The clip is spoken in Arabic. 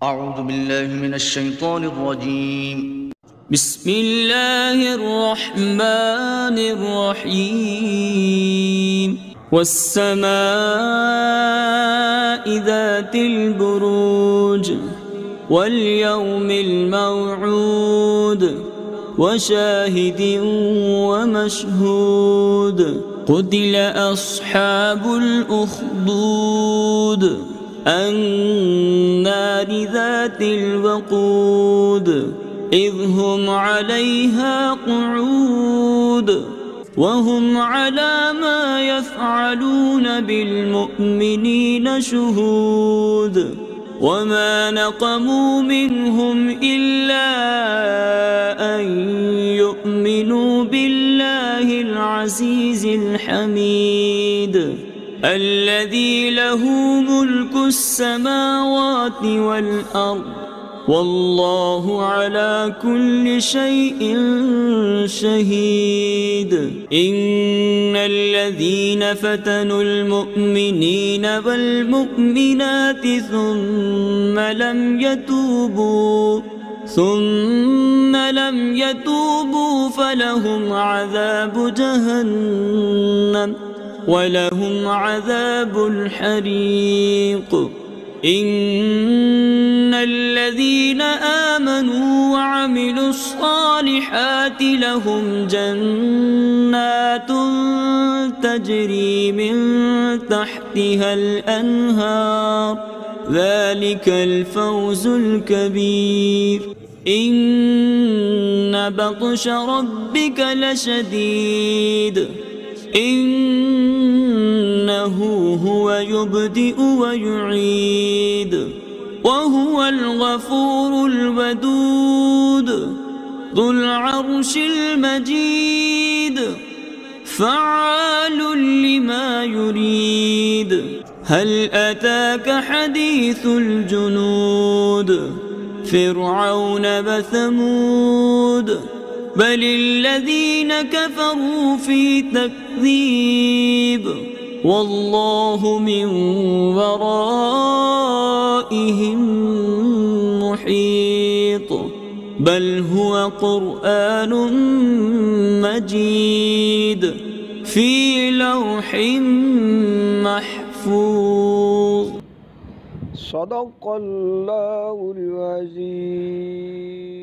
أعوذ بالله من الشيطان الرجيم. بسم الله الرحمن الرحيم. والسماء ذات البروج واليوم الموعود وشاهد ومشهود. قتل أصحاب الأخدود النار ذات الوقود إذ هم عليها قعود وهم على ما يفعلون بالمؤمنين شهود. وما نقموا منهم إلا أن يؤمنوا بالله العزيز الحميد الذي له ملك السماوات والأرض والله على كل شيء شهيد. إن الذين فتنوا المؤمنين والمؤمنات ثم لم يتوبوا فلهم عذاب جهنم ولهم عذاب الحريق. إن الذين آمنوا وعملوا الصالحات لهم جنات تجري من تحتها الأنهار ذلك الفوز الكبير. إن بطش ربك لشديد إنه هو يبدئ ويعيد وهو الغفور الودود ذو العرش المجيد فعال لما يريد. هل أتاك حديث الجنود فرعون وثمود بل الذين كفروا في تكذيب والله من ورائهم محيط. بل هو قرآن مجيد في لوح محفوظ. صدق الله العظيم.